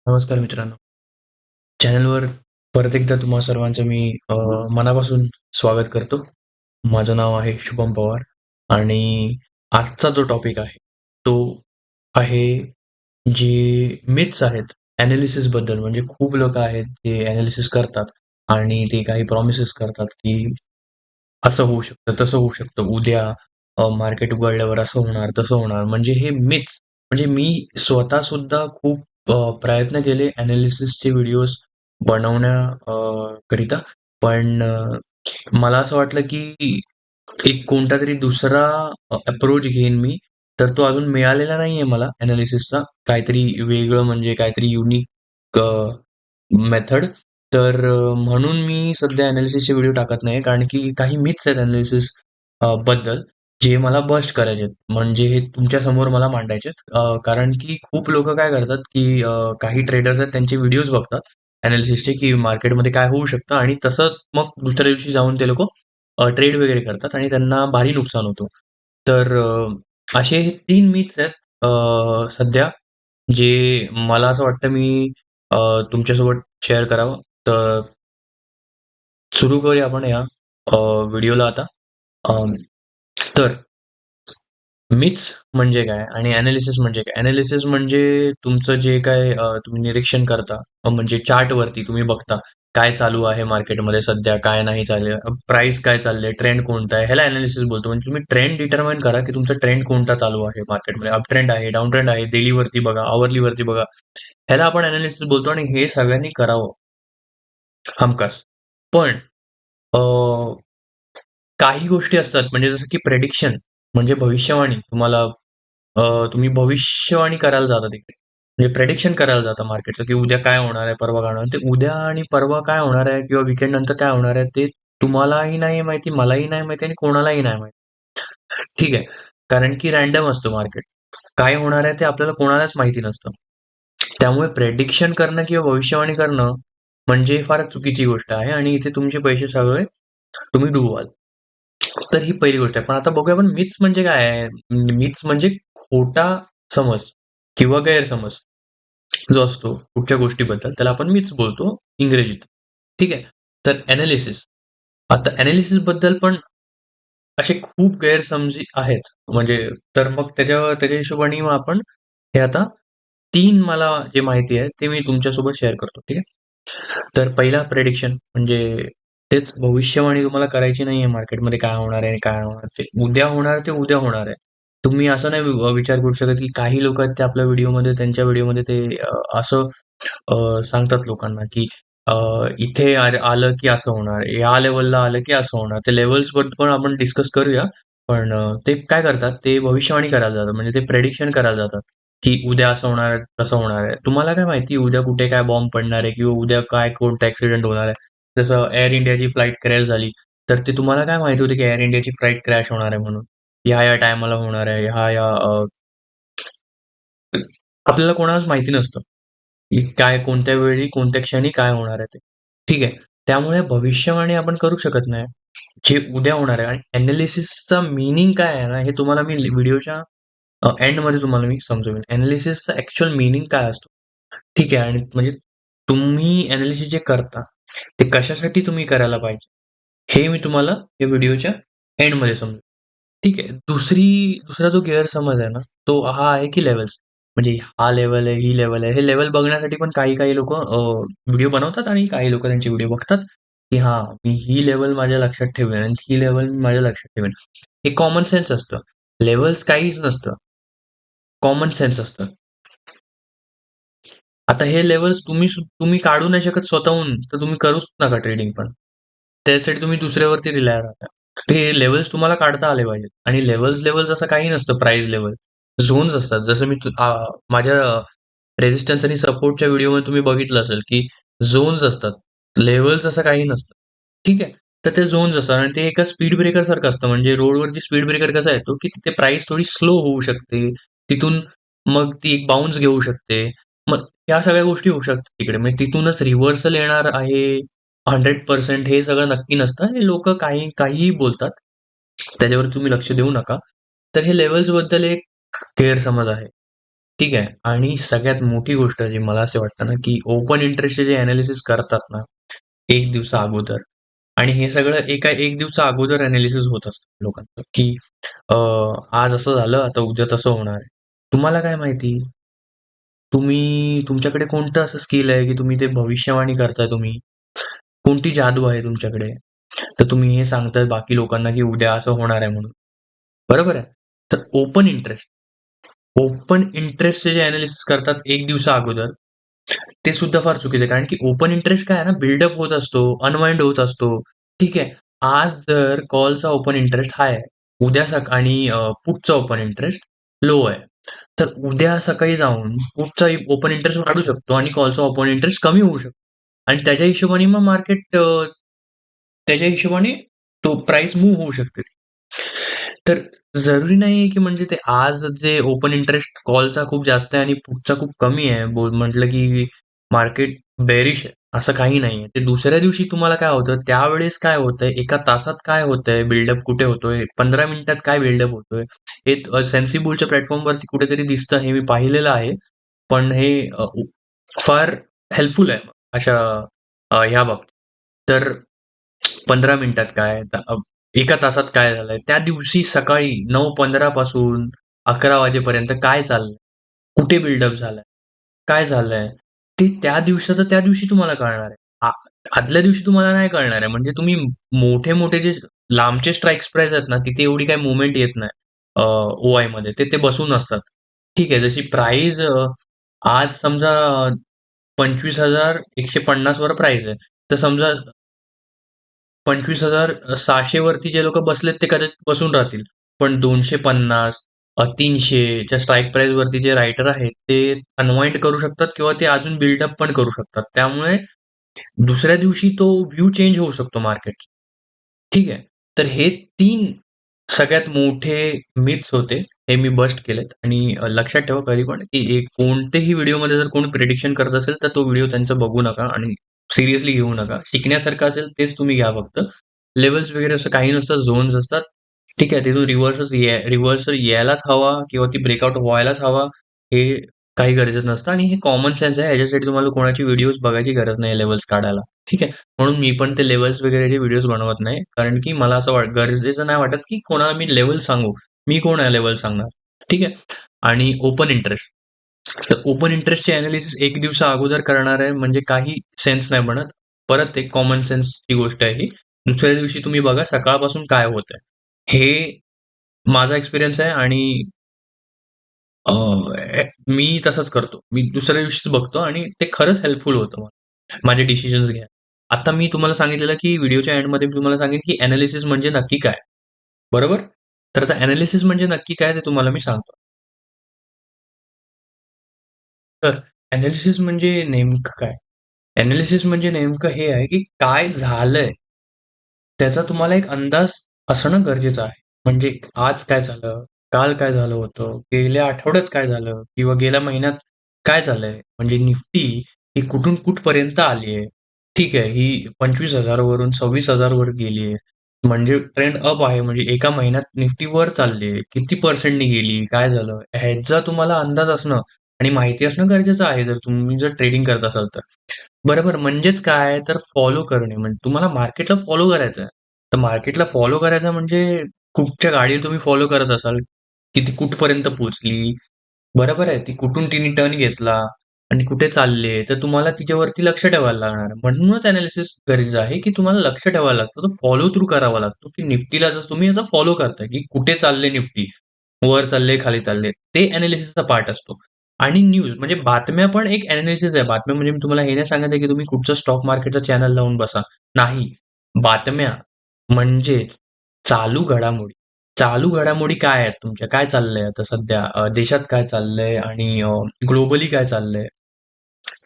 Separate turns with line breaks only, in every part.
नमस्कार मित्रांनो. चॅनलवर परत एकदा तुम्हा सर्वांचं मी मनापासून स्वागत करतो. माझं नाव आहे शुभम पवार आणि आजचा जो टॉपिक आहे, तो आहे जे मिथ्स आहेत ॲनालिसिसबद्दल. म्हणजे खूप लोकं आहेत जे ॲनालिसिस करतात आणि ते काही प्रॉमिसेस करतात, की असं होऊ शकतं, तसं होऊ शकतं. उद्या मार्केट उघडल्यावर असं होणार, तसं होणार. म्हणजे हे मिथ्स म्हणजे मी स्वतः सुद्धा खूप प्रयत्न केले ॲनालिसिसचे व्हिडिओज बनवण्या करिता. पण मला असं वाटलं, की एक कोणतातरी दुसरा अप्रोच घेईन मी. तर तो अजून मिळालेला नाहीये मला ॲनालिसिसचा. काहीतरी वेगळं म्हणजे काहीतरी युनिक मेथड. तर म्हणून मी सध्या एनालिसिसचे व्हिडिओ टाकत नाही. कारण की काही मिथ्स आहेत एनालिसिस बद्दल जे मला बस्ट करायचे आहेत. म्हणजे हे तुमच्या समोर मला मांडायचे आहेत. कारण की खूप लोकं काय करतात, की काही ट्रेडर्स आहेत त्यांचे व्हिडिओज बघतात एनालिसिसचे, की मार्केटमध्ये काय होऊ शकतं आणि तसंच मग दुसऱ्या दिवशी जाऊन ते लोकं ट्रेड वगैरे करतात आणि त्यांना भारी नुकसान होतं. तर असे हे 3 मिथ्स आहेत सध्या जे मला असं वाटतं मी अ, तुमच्यासोबत शेअर करावं. तर सुरू करूया आपण या व्हिडिओला आता. अं, तर मिथ्स म्हणजे काय आणि एनालिसिस म्हणजे काय? एनालिसिस म्हणजे तुमचं जे काय तुम्ही निरीक्षण करता. म्हणजे चार्टवरती तुम्ही बघता, काय चालू आहे मार्केटमध्ये सध्या, काय नाही चालू आहे, प्राइस काय चाललंय, ट्रेंड कोणता आहे, ह्याला एनालिसिस बोलतो. म्हणजे तुम्ही ट्रेंड डिटरमाइन करा, की तुमचा ट्रेंड कोणता चालू आहे मार्केटमध्ये. अप ट्रेंड आहे, डाउन ट्रेंड आहे, डेलीवरती बघा, आवरलीवरती बघा. ह्याला आपण एनालिसिस बोलतो आणि हे सगळ्यांनी करावं हमखास. पण अ, काही गोष्टी असतात म्हणजे जसं की प्रेडिक्शन म्हणजे भविष्यवाणी. तुम्ही भविष्यवाणी करायला जाता तिकडे. म्हणजे प्रेडिक्शन करायला जाता मार्केटचं, की उद्या काय होणार आहे, परवा काय होणार आहे. ते उद्या आणि परवा काय होणार आहे किंवा वीकेंड नंतर काय होणार आहे ते तुम्हालाही नाही माहिती, मलाही नाही माहिती आणि कोणालाही नाही माहिती. ठीक आहे. कारण की रँडम असतं मार्केट. काय होणार आहे ते आपल्याला कोणालाच माहिती नसतं. त्यामुळे प्रेडिक्शन करणं किंवा भविष्यवाणी करणं म्हणजे फार चुकीची गोष्ट आहे आणि इथे तुमचे पैसे सगळे तुम्ही डुबवाल. तर ही पहिली गोष्ट आहे. पण आता बघूया आपण मिथ्स म्हणजे काय आहे? मिथ्स म्हणजे खोटा समज किंवा गैरसमज जो असतो कुठच्या गोष्टीबद्दल त्याला आपण मिथ्स बोलतो इंग्रजीत. ठीक आहे. तर एनालिसिस. आता एनालिसिस बद्दल पण असे खूप गैरसमजी आहेत. म्हणजे तर मग त्याच्या हिशोबाने मग आपण हे आता 3 मला जे माहिती आहे ते मी तुमच्यासोबत शेअर करतो. ठीक आहे. तर पहिला प्रेडिक्शन म्हणजे तेच भविष्यवाणी तुम्हाला करायची नाहीये मार्केटमध्ये काय होणार आहे, काय होणार ते. उद्या होणार ते उद्या होणार आहे. तुम्ही असं नाही विचार करू शकत, की काही लोकं आहेत ते आपल्या व्हिडिओमध्ये त्यांच्या व्हिडिओमध्ये ते असं सांगतात लोकांना, की अ, इथे आलं की असं होणार, या लेव्हलला आलं की असं होणार. ते लेव्हल्सबद्दल पण आपण डिस्कस करूया. पण ते काय करतात, ते भविष्यवाणी करायला जातात. म्हणजे ते प्रेडिक्शन करायला जातात, की उद्या असं होणार आहे, तसं होणार आहे. तुम्हाला काय माहिती उद्या कुठे काय बॉम्ब पडणार आहे किंवा उद्या काय कोणता ॲक्सिडेंट होणार आहे. जसं एअर इंडियाची फ्लाइट क्रॅश झाली, तर ते तुम्हाला काय माहिती होतं, की एअर इंडियाची फ्लाइट क्रॅश होणार आहे म्हणून. ह्या-ह्या टायमाला होणार आहे, ह्या-ह्या आपल्याला कोणालाच माहिती नसतं, की काय कोणत्या वेळी, कोणत्या क्षणी काय होणार आहे ते. ठीक आहे. त्यामुळे भविष्यवाणी आपण करू शकत नाही. जे उद्या होणार आहे आणि एनालिसिसचा मीनिंग काय आहे ना, हे तुम्हाला मी व्हिडिओच्या एंडमध्ये तुम्हाला मी समजवेन. एनालिसिसचा ॲक्चुअल मीनिंग काय असतो? ठीक आहे आणि म्हणजे तुम्ही एनालिसिस जे करता, ते कशासाठी तुम्ही करायला पाहिजे, हे मी तुम्हाला या व्हिडिओच्या एंडमध्ये समजवेन. ठीक आहे. दुसरा जो गैरसमज आहे ना, तो हा आहे की लेव्हल्स. म्हणजे हा लेव्हल आहे, ही लेव्हल आहे. हे लेव्हल बघण्यासाठी पण काही-काही लोकं व्हिडिओ बनवतात आणि काही लोकं त्यांचे व्हिडिओ बघतात, की हां, मी ही लेव्हल माझ्या लक्षात ठेवेन आणि ही लेव्हल मी माझ्या लक्षात ठेवेन. हे कॉमन सेन्स असतं. लेव्हल्स काहीच नसतं. कॉमन सेन्स असतं. आता हे लेव्हल्स तुम्ही काढू नाही शकत स्वतःहून, तर तुम्ही करूच नका ट्रेडिंग पण. त्यासाठी तुम्ही दुसऱ्यावरती रिलाय राहता. हे लेव्हल्स तुम्हाला काढता आले पाहिजेत आणि लेव्हल्स असं काही नसतं प्राइस लेव्हल. झोन्स असतात. जसं माझ्या रेझिस्टन्स आणि सपोर्टच्या व्हिडिओमध्ये तुम्ही बघितलं असेल, की झोन्स असतात. लेव्हल्स असं काही नसतं. ठीक आहे. तर ते झोन्स असतात आणि ते एका स्पीड ब्रेकरसारखं असतं. म्हणजे रोडवरती स्पीड ब्रेकर कसा येतो, की तिथे प्राइस थोडी स्लो होऊ शकते. तिथून मग ती एक बाउन्स घेऊ शकते. मग ह्या सगळ्या गोष्टी होऊ शकतात तिकडे. म्हणजे तिथूनच रिव्हर्सल येणार आहे 100% हे सगळं नक्की नसतं. हे लोकं काहीही बोलतात. त्याच्यावर तुम्ही लक्ष देऊ नका. तर हे लेव्हल्सबद्दल एक गैरसमज आहे. ठीक आहे. आणि सगळ्यात मोठी गोष्ट जी मला असे वाटतं ना, की ओपन इंटरेस्टचे जे अनालिसिस करतात ना, 1 दिवसा अगोदर आणि हे सगळं एका 1 दिवसा अगोदर अनालिसिस होत असतं लोकांचं, की अ, आज असं झालं, आता उद्या तसं होणार आहे. तुम्हाला काय माहिती? तुमच्याकडे कोणतं असं स्किल आहे, की तुम्ही ते भविष्यवाणी करताय तुम्ही? कोणती जादू आहे तुमच्याकडे? तर तुम्ही हे सांगताय बाकी लोकांना, की उद्या असं होणार आहे म्हणून. बरोबर आहे? तर ओपन इंटरेस्टचे जे अनालिसिस करतात 1 दिवसा अगोदर, ते सुद्धा फार चुकीचं आहे. कारण की ओपन इंटरेस्ट काय आहे ना, बिल्डअप होत असतो, अनवाइंड होत असतो. ठीक आहे. आज जर कॉलचा ओपन इंटरेस्ट हाय आहे, उद्या आणि पुटचा ओपन इंटरेस्ट लो आहे. तर उद्या सकाळी जाऊन पुटचा ओपन इंटरेस्ट वाढू शकतो आणि कॉलचा ओपन इंटरेस्ट कमी होऊ शकतो. आणि त्याच्या हिशोबाने मग मार्केट त्याच्या हिशोबाने तो प्राइस मूव्ह होऊ शकते. तर जरुरी नाहीये, की म्हणजे ते आज जे ओपन इंटरेस्ट कॉलचा खूप जास्त आहे आणि पुटचा खूप कमी आहे. म्हटलं की मार्केट बेअरिश आहे. असं काही नाहीये. ते दुसऱ्या दिवशी तुम्हाला काय होतं, त्यावेळेस काय होतंय, एका तासात काय होतंय, बिल्डअप कुठे होतोय, 15 मिनिटात काय बिल्डअप होतोय, हे सेन्सिबलच्या प्लॅटफॉर्मवरती कुठेतरी दिसतं, हे मी पाहिलेलं आहे. पण हे फार हेल्पफुल आहे अशा ह्या बाबतीत. तर 15 मिनिटात काय, एका तासात काय झालंय, त्या दिवशी सकाळी 9:15 पासून 11 वाजेपर्यंत काय चाललंय, कुठे बिल्डअप झालाय, काय झालंय, ते त्या दिवसाचं त्या दिवशी तुम्हाला कळणार आहे. आदल्या दिवशी तुम्हाला नाही कळणार आहे. म्हणजे तुम्ही मोठे-मोठे जे लांबचे स्ट्राईक्स प्राइस आहेत ना, तिथे एवढी काही मूव्हमेंट येत नाही. ओआय मध्ये ते बसून असतात. ठीक आहे. जशी प्राइस आज समजा 25,150 वर प्राइस आहे. तर समजा 25,600 वरती जे लोक बसलेत ते कदाचित बसून राहतील. पण 250, 300 च्या स्ट्राईक प्राइस वरती जे रायटर आहेत, ते अनवाइंड करू शकतात किंवा ते अजून बिल्डअप पण करू शकतात. त्यामुळे दुसऱ्या दिवशी तो व्ह्यू चेंज होऊ शकतो मार्केटचा. ठीक आहे. तर हे 3 सगळ्यात मोठे मिथ्स होते. हे मी बस्ट केलेत आणि लक्षात ठेवा कधी पण, की कोणतेही व्हिडिओमध्ये जर कोणी प्रिडिक्शन करत असेल, तर तो व्हिडिओ त्यांचा बघू नका आणि सिरियसली घेऊ नका. शिकण्यासारखं असेल तेच तुम्ही घ्या फक्त. लेव्हल्स वगैरे असं काही नसतं, झोन्स असतात. ठीक आहे. तिथून रिव्हर्सल यायलाच हवा किंवा ती ब्रेकआउट व्हायलाच हवा, हे काही गरजेचं नसतं आणि हे कॉमन सेन्स आहे. ह्याच्यासाठी तुम्हाला कोणाची व्हिडिओज बघायची गरज नाही लेव्हल्स काढायला. ठीक आहे. म्हणून मी पण ते लेव्हल्स वगैरेचे व्हिडिओज बनवत नाही. कारण की मला असं गरजेचं नाही वाटत, की कोणाला मी लेव्हल सांगू. मी कोण आहे लेव्हल सांगणार? ठीक आहे. आणि ओपन इंटरेस्ट. तर ओपन इंटरेस्टचे अनालिसिस 1 दिवसा अगोदर करणार आहे म्हणजे काही सेन्स नाही बनत. परत एक कॉमन सेन्सची गोष्ट आहे ही. दुसऱ्या दिवशी तुम्ही बघा सकाळपासून काय होतंय. हे माझा एक्सपिरियन्स आहे आणि मी तसंच करतो. मी दुसऱ्या दिवशीच बघतो आणि ते खरंच हेल्पफुल होतं मला. माझे डिसिजन्स घ्यायला. आता मी तुम्हाला सांगितलेलं, की व्हिडिओच्या एंडमध्ये मी तुम्हाला सांगेन, की एनालिसिस म्हणजे नक्की काय? बरोबर? तर आता एनालिसिस म्हणजे नक्की काय ते तुम्हाला मी सांगतो. तर एनालिसिस म्हणजे नेमकं काय? एनालिसिस म्हणजे नेमकं हे आहे, की काय झालंय त्याचा तुम्हाला एक अंदाज असणं गरजेचं आहे. म्हणजे आज काय झालं? काल काय झालं होतं? गेल्या आठवड्यात काय झालं? किंवा गेल्या महिन्यात काय झालंय? म्हणजे निफ्टी ही कुठून कुठपर्यंत आली आहे? ठीक आहे, ही 25,000 वरून 26,000 वर गेली आहे. म्हणजे ट्रेंड अप आहे. म्हणजे एका महिन्यात निफ्टी वर चालली आहे. किती पर्सेंटनी गेली? काय झालं? ह्याचा तुम्हाला अंदाज असणं आणि माहिती असणं गरजेचं आहे, जर तुम्ही ट्रेडिंग करत असाल तर. बरोबर. म्हणजेच काय? तर फॉलो करणे. म्हणजे तुम्हाला मार्केटला फॉलो करायचं आहे. तर मार्केटला फॉलो करायचं म्हणजे कुठच्या गाडीला तुम्ही फॉलो करत असाल, की ती कुठपर्यंत पोहोचली, बरोबर आहे. ती कुठून तिने टर्न घेतला आणि कुठे चालले, तर तुम्हाला तिच्यावरती लक्ष ठेवायला लागणार. म्हणूनच अनालिसिस गरजेचं आहे, की तुम्हाला लक्ष ठेवायला लागतं. तो फॉलो थ्रू करावा लागतो, की निफ्टीला जसं तुम्ही आता फॉलो करताय, की कुठे चालले निफ्टी, वर चालले, खाली चालले. ते अनालिसिसचा पार्ट असतो. आणि न्यूज म्हणजे बातम्या पण एक अनालिसिस आहे. बातम्या म्हणजे मी तुम्हाला हे नाही सांगत आहे, की तुम्ही कुठचं स्टॉक मार्केटचं चॅनल लावून बसा. नाही. बातम्या म्हणजेच चालू घडामोडी. चालू घडामोडी काय आहेत तुमच्या? काय चाललंय आता सध्या? देशात काय चाललंय आणि ग्लोबली काय चाललंय?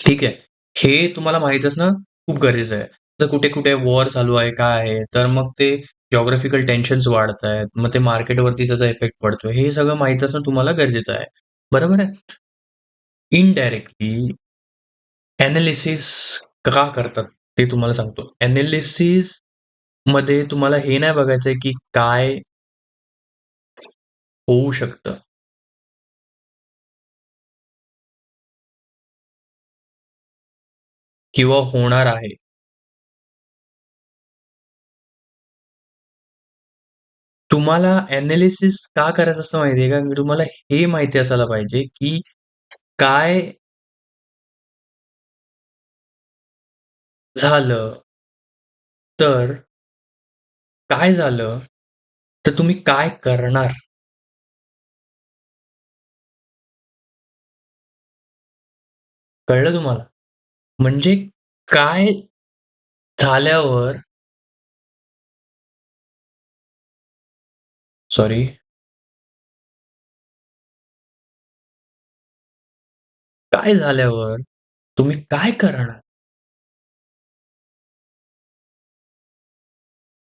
ठीक आहे. हे तुम्हाला माहीत असणं खूप गरजेचं आहे. तर कुठे-कुठे वॉर चालू आहे, काय आहे? तर मग ते जिओग्राफिकल टेन्शन्स वाढतायत. मग ते मार्केटवरती त्याचा इफेक्ट पडतोय. हे सगळं माहीत असणं तुम्हाला गरजेचं आहे. बरोबर आहे? इनडायरेक्टली एनालिसिस का करतात? ते तुम्हाला सांगतो. एनालिसिसमध्ये तुम्हाला हे नाही बघायचंय, की काय होऊ शकतं. किंवा होणार आहे. तुम्हाला एनालिसिस का करायचं असतं माहिती आहे का? मी तुम्हाला हे माहिती असायला पाहिजे, की काय झालं तर काय झालं, तर तुम्ही काय करणार? कळलं तुम्हाला? म्हणजे काय झाल्यावर सॉरी, काय झाल्यावर तुम्ही काय करणार?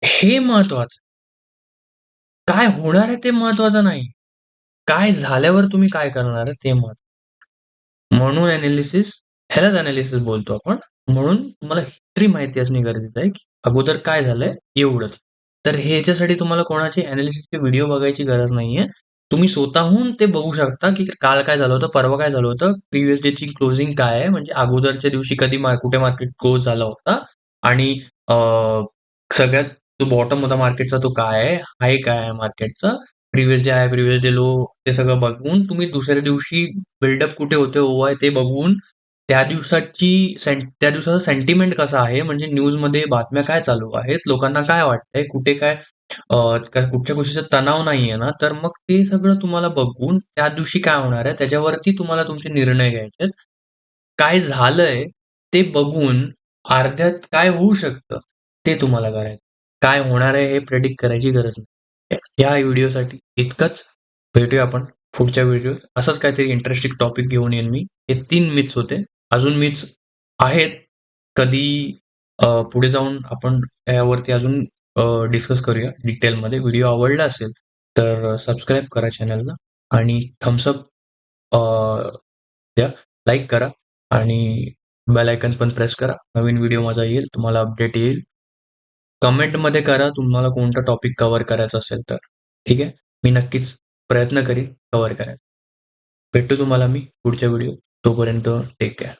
हे महत्वाचं. काय होणार आहे ते महत्वाचं नाही. काय झाल्यावर तुम्ही काय करणार आहे ते महत्वाचं. म्हणून एनालिसिस ह्यालाच एनालिसिस बोलतो आपण. म्हणून तुम्हाला हिस्ट्री माहिती असणे गरजेचं आहे, की अगोदर काय झालंय एवढंच. तर ह्याच्यासाठी तुम्हाला कोणाची एनालिसिसचे व्हिडिओ बघायची गरज नाहीये. तुम्ही स्वतःहून ते बघू शकता, की काल काय झालं होतं, परवा काय झालं होतं, प्रिव्हियस डेची क्लोजिंग काय आहे, म्हणजे अगोदरच्या दिवशी कधी कुठे मार्केट क्लोज झाला होता आणि अ, सगळ्यात जो बॉटम होता मार्केटचा तो काय आहे, हाय काय आहे मार्केटचा, प्रिव्हियस डे हाय, प्रिव्हियस डे लो ते सगळं बघून तुम्ही दुसऱ्या दिवशी बिल्डअप कुठे होते, ओवाय ते बघून त्या दिवसाचा सेंटिमेंट कसा आहे, म्हणजे न्यूजमध्ये बातम्या काय चालू आहेत, लोकांना काय वाटतंय, कुठे काय कुठच्या गोष्टीचा तणाव नाहीये ना, तर मग ते सगळं तुम्हाला बघून त्या दिवशी काय होणार आहे, त्याच्यावरती तुम्हाला तुमचे निर्णय घ्यायचे आहेत. काय झालंय ते बघून अर्ध्यात काय होऊ शकतं, ते तुम्हाला करायचं. काय होणार आहे हे प्रेडिक्ट करायची गरज नाही. या व्हिडिओसाठी इतकंच. भेटूया आपण पुढच्या व्हिडिओत. असंच काहीतरी इंटरेस्टिंग टॉपिक घेऊन येईन मी. हे 3 मिथ्स होते. अजून मिथ्स आहेत. कधी पुढे जाऊन आपण यावरती अजून डिस्कस करूया डिटेलमध्ये. व्हिडिओ आवडला असेल तर सबस्क्राईब करा चॅनलला आणि थम्स अप द्या, लाईक करा आणि बेल आयकॉन पण प्रेस करा. नवीन व्हिडिओ माझा येईल, तुम्हाला अपडेट येईल. कमेंटमध्ये करा तुम्हाला कोणता टॉपिक कव्हर करायचा असेल तर. ठीक आहे? मी नक्कीच प्रयत्न करीन कव्हर करायचा. भेटतो तुम्हाला मी पुढच्या व्हिडिओ. तोपर्यंत टेक केअर.